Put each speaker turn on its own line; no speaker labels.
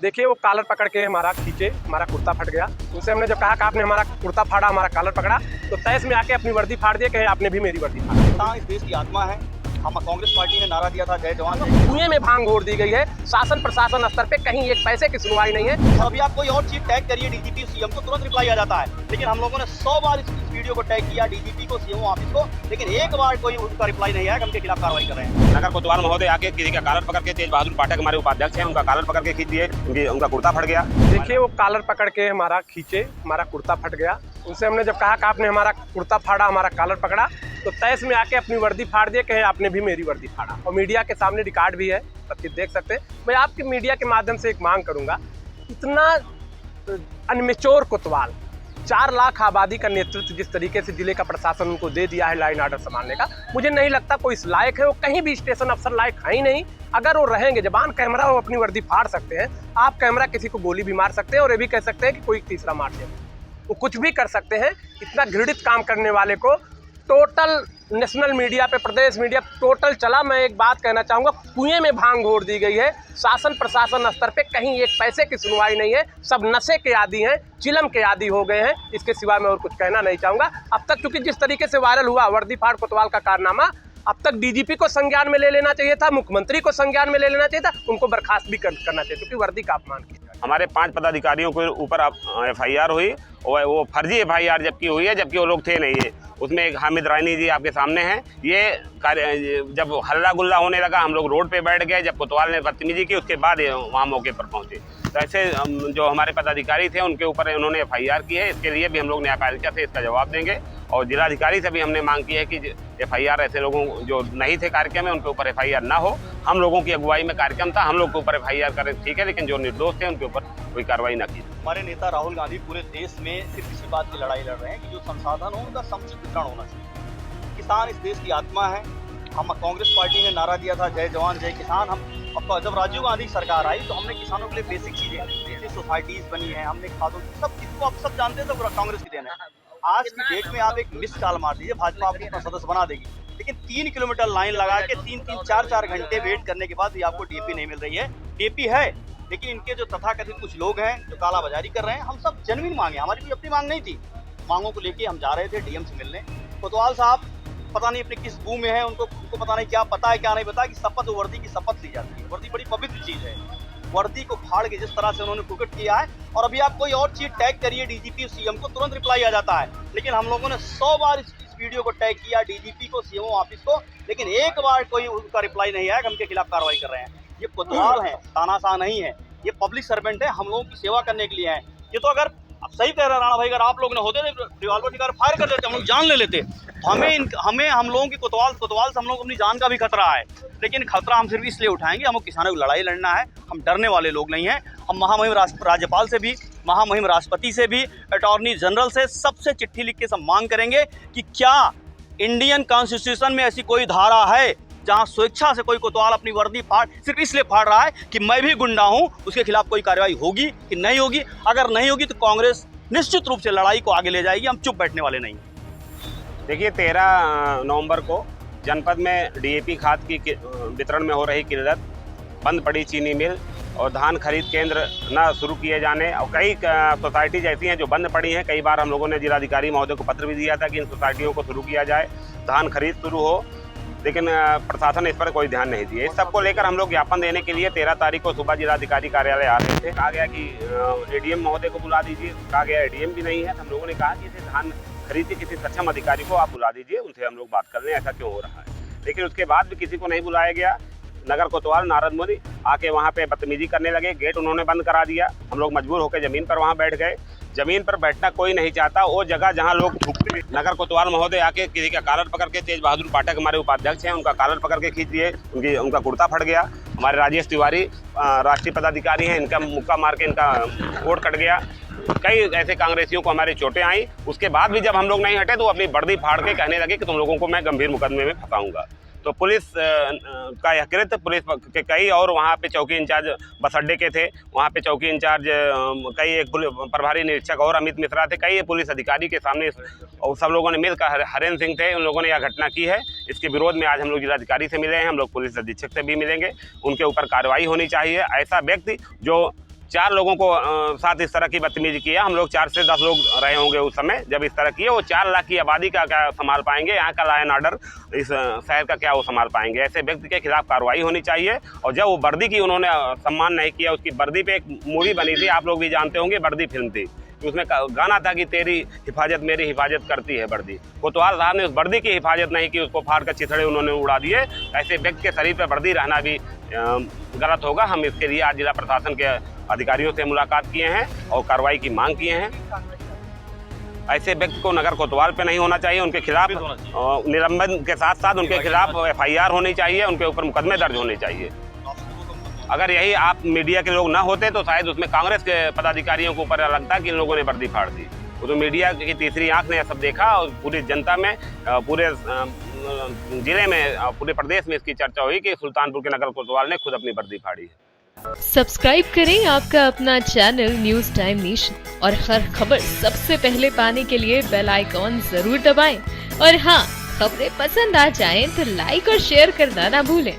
देखिए वो कॉलर पकड़ के हमारा खींचे, हमारा कुर्ता फट गया। उनसे हमने जब कहा कि आपने हमारा कुर्ता फाड़ा, हमारा कॉलर पकड़ा, तो तैस में आके अपनी वर्दी फाड़ दिए, कहे आपने भी मेरी वर्दी फाड़ी।
इस देश की आत्मा है। हम कांग्रेस पार्टी ने नारा दिया था जय जवान जय।
कुएं में भांग घोर दी गई है। शासन प्रशासन स्तर पे कहीं एक पैसे की सुनवाई नहीं है।
अभी आप कोई और चीज टैग करिए डीजीपी सीएम को, तुरंत रिप्लाई आ जाता है। लेकिन हम लोगों ने 100 बार इस वीडियो को टैग किया डीजीपी को, सीएम ऑफिस को, लेकिन एक बार कोई उनका रिप्लाई नहीं आया कि उनके खिलाफ कार्रवाई कर रहे हैं।
नगर कोतवाल महोदय आके किसी का कॉलर पकड़ के, तेज बहादुर पाठक हमारे उपाध्यक्ष हैं, उनका कॉलर पकड़ के खींच दिए, उनका कुर्ता फट गया।
देखिए वो कॉलर पकड़ के हमारा खींचे, हमारा कुर्ता फट गया। उनसे हमने जब कहा कि आपने हमारा कुर्ता फाड़ा, हमारा कॉलर पकड़ा, तो तैस में आके अपनी वर्दी फाड़ दिए, कहे आपने भी मेरी वर्दी फाड़ा। और मीडिया के सामने रिकॉर्ड भी है, सब चीज देख सकते हैं। मैं आपके मीडिया के माध्यम से एक मांग करूंगा, इतना अनमेच्योर कोतवाल, 4 लाख आबादी का नेतृत्व जिस तरीके से जिले का प्रशासन उनको दे दिया है लाइन ऑर्डर संभालने का, मुझे नहीं लगता कोई इस लायक है। वो कहीं भी स्टेशन अफसर लायक है ही नहीं। अगर वो रहेंगे, जबान कैमरा, वो अपनी वर्दी फाड़ सकते हैं। आप कैमरा किसी को गोली भी मार सकते हैं और ये भी कह सकते हैं कि कोई तीसरा मार दे। वो कुछ भी कर सकते हैं। इतना घृणित काम करने वाले को टोटल नेशनल मीडिया पे, प्रदेश मीडिया टोटल चला। मैं एक बात कहना चाहूँगा, कुएं में भांग घोर दी गई है। शासन प्रशासन स्तर पे कहीं एक पैसे की सुनवाई नहीं है। सब नशे के आदी हैं, चिलम के आदी हो गए हैं। इसके सिवा मैं और कुछ कहना नहीं चाहूँगा। अब तक क्योंकि जिस तरीके से वायरल हुआ वर्दी फाड़ कोतवाल का कारनामा, अब तक डीजीपी को संज्ञान में ले लेना चाहिए था, मुख्यमंत्री को संज्ञान में ले लेना चाहिए था, उनको बर्खास्त भी करना चाहिए क्योंकि वर्दी का अपमान किया।
हमारे 5 पदाधिकारियों के ऊपर FIR हुई और वो फर्जी FIR जबकि हुई है, जबकि वो लोग थे नहीं है। उसमें एक हामिद रानी जी आपके सामने हैं। ये जब हल्ला गुल्ला होने लगा, हम लोग रोड पे बैठ गए। जब कोतवाल ने बदतमीजी की, उसके बाद वहाँ मौके पर पहुँचे। तो ऐसे जो हमारे पदाधिकारी थे उनके ऊपर उन्होंने FIR की है। इसके लिए भी हम लोग न्यायपालिका से इसका जवाब देंगे और जिलाधिकारी से भी हमने मांग की है कि FIR ऐसे लोगों जो नहीं थे कार्यक्रम में उनके ऊपर FIR ना हो। हम लोगों की अगुवाई में कार्यक्रम था, हम लोग के ऊपर FIR करें ठीक है, लेकिन जो निर्दोष थे उनके ऊपर कोई कार्रवाई ना की।
हमारे नेता राहुल गांधी पूरे देश में सिर्फ इसी बात की लड़ाई लड़ रहे हैं कि जो संसाधन हो उनका समुचित वितरण होना चाहिए। किसान इस देश की आत्मा है। हम कांग्रेस पार्टी ने नारा दिया था जय जवान जय किसान। हम जब राजीव गांधी सरकार आई तो हमने किसानों के लिए बेसिक चीजें, जैसे सोसाइटीज बनी है, हमने खादों, सब चीज को आप सब जानते हैं, तो कांग्रेस की देन है। आज की डेट में आप एक मिस कॉल मार दीजिए, भाजपा आपको अपना सदस्य बना देगी। लेकिन 3 किलोमीटर लाइन लगा के 3-3, 4-4 घंटे वेट करने के बाद भी आपको DAP नहीं मिल रही है। DAP है, लेकिन इनके जो तथाकथित कुछ लोग हैं जो कालाबाजारी कर रहे हैं। हम सब जेन्युइन मांगे, हमारी कोई अपनी मांग नहीं थी। मांगों को लेके हम जा रहे थे DM से मिलने। कोतवाल साहब पता नहीं अपने किस मुंह में है, उनको पता नहीं क्या पता है क्या नहीं पता कि शपथ वर्दी की शपथ ली जाती है। वर्दी बड़ी पवित्र चीज है। वर्दी को फाड़ के जिस तरह से उन्होंने प्रकट किया है, और अभी आप कोई और चीज टैग करिए डीजीपी सीएम को, तुरंत रिप्लाई आ जाता है। लेकिन हम लोगों ने 100 बार इस वीडियो को टैग किया डीजीपी को, सीएम ऑफिस को, लेकिन एक बार कोई उनका रिप्लाई नहीं आया कि उनके खिलाफ कार्रवाई कर रहे हैं। ये कोतवाल है, तानाशाह नहीं है। ये पब्लिक सर्वेंट है, हम लोगों की सेवा करने के लिए है। ये तो अगर आप सही कह रहे राणा भाई, अगर आप लोग ने होते रिवॉल्वर निकाल फायर कर देते, हम लोग जान ले लेते। तो हमें हम लोगों की कोतवाल से हम लोग अपनी जान का भी खतरा है। लेकिन खतरा हम सिर्फ इसलिए उठाएंगे, हमको किसानों की लड़ाई लड़ना है। हम डरने वाले लोग नहीं हैं। हम महामहिम राज्यपाल से भी, महामहिम राष्ट्रपति से भी, अटॉर्नी जनरल से, सबसे चिट्ठी लिख के सब मांग करेंगे कि क्या इंडियन कॉन्स्टिट्यूशन में ऐसी कोई धारा है जहां स्वेच्छा से कोई कोतवाल अपनी वर्दी सिर्फ इसलिए फाड़ रहा है कि मैं भी गुंडा हूं, उसके खिलाफ कोई कार्रवाई होगी कि नहीं होगी? अगर नहीं होगी तो कांग्रेस निश्चित रूप से लड़ाई को आगे ले जाएगी। हम चुप बैठने वाले नहीं।
देखिए 13 नवंबर को जनपद में DAP खाद की वितरण में हो रही किल्लत, बंद पड़ी चीनी मिल और धान खरीद केंद्र न शुरू किए जाने, और कई सोसाइटीज ऐसी हैं जो बंद पड़ी हैं। कई बार हम लोगों ने जिलाधिकारी महोदय को पत्र भी दिया था कि इन सोसाइटियों को शुरू किया जाए, धान खरीद शुरू हो, लेकिन प्रशासन ने इस पर कोई ध्यान नहीं दिया। इस सब को लेकर हम लोग ज्ञापन देने के लिए 13 तारीख को सुबह जिलाधिकारी कार्यालय आ रहे थे। कहा गया कि ADM महोदय को बुला दीजिए। कहा गया ADM भी नहीं है। हम लोगों ने कहा कि इसे धान खरीद के किसी सक्षम अधिकारी को आप बुला दीजिए, उनसे हम लोग बात कर लें ऐसा क्यों हो रहा है। लेकिन उसके बाद भी किसी को नहीं बुलाया गया। नगर कोतवाल नारद मोदी आके वहाँ पे बदतमीजी करने लगे, गेट उन्होंने बंद करा दिया। हम लोग मजबूर होकर ज़मीन पर वहाँ बैठ गए। ज़मीन पर बैठना कोई नहीं चाहता, वो जगह जहाँ लोग थूकते। नगर कोतवाल महोदय आके किसी का कॉलर पकड़ के, तेज बहादुर पाठक हमारे उपाध्यक्ष हैं, उनका कॉलर पकड़ के खींच दिए, उनका कुर्ता फट गया। हमारे राजेश तिवारी राष्ट्रीय पदाधिकारी हैं, इनका मुक्का मार के इनका कोट कट गया। कई ऐसे कांग्रेसियों को हमारे चोटें आई। उसके बाद भी जब हम लोग नहीं हटे तो अपनी वर्दी फाड़ के कहने लगे कि तुम लोगों को मैं गंभीर मुकदमे में फंसाऊंगा। तो पुलिस का यह कृत्य, पुलिस के कई और वहाँ पे चौकी इंचार्ज बस अड्डे के थे, वहाँ पे चौकी इंचार्ज कई एक प्रभारी निरीक्षक और अमित मिश्रा थे, कई पुलिस अधिकारी के सामने, और सब लोगों ने मिलकर, हरेंद्र सिंह थे, उन लोगों ने यह घटना की है। इसके विरोध में आज हम लोग जिलाधिकारी से मिले हैं, हम लोग पुलिस अधीक्षक से भी मिलेंगे। उनके ऊपर कार्रवाई होनी चाहिए। ऐसा व्यक्ति जो 4 लोगों को साथ इस तरह की बदतमीजी किया। हम लोग 4 से 10 लोग रहे होंगे उस समय जब इस तरह किए। वो 4 लाख की आबादी का क्या संभाल पाएंगे, यहाँ का लॉ एंड ऑर्डर इस शहर का क्या वो संभाल पाएंगे। ऐसे व्यक्ति के खिलाफ कार्रवाई होनी चाहिए। और जब वो वर्दी की उन्होंने सम्मान नहीं किया, उसकी वर्दी पे एक मूवी बनी थी, आप लोग भी जानते होंगे, वर्दी फिल्म थी, उसमें गाना था कि तेरी हिफाजत मेरी हिफाजत करती है वर्दी। कोतवाल साहब ने उस वर्दी की हिफाजत नहीं की, उसको फाड़ कर चिथड़े उन्होंने उड़ा दिए। ऐसे व्यक्ति के शरीर पर वर्दी रहना भी गलत होगा। हम इसके लिए आज जिला प्रशासन के अधिकारियों से मुलाकात किए हैं और कार्रवाई की मांग किए हैं। ऐसे व्यक्ति को नगर कोतवाल पे नहीं होना चाहिए, उनके खिलाफ निलंबन के साथ साथ उनके खिलाफ FIR होनी चाहिए, उनके ऊपर मुकदमे दर्ज होने चाहिए। अगर यही आप मीडिया के लोग ना होते तो शायद उसमें कांग्रेस के पदाधिकारियों को ऊपर लगता कि इन लोगों ने वर्दी फाड़ दी। वो तो मीडिया की तीसरी आंख ने यह सब देखा और पूरी जनता में, पूरे जिले में, पूरे प्रदेश में इसकी चर्चा हुई कि सुल्तानपुर के नगर कोतवाल ने खुद अपनी वर्दी फाड़ी है।
सब्सक्राइब करें आपका अपना चैनल न्यूज टाइम नेशन और हर खबर सबसे पहले पाने के लिए बेल आइकॉन जरूर दबाएं। और हाँ, खबरें पसंद आ जाएं तो लाइक और शेयर करना ना भूलें।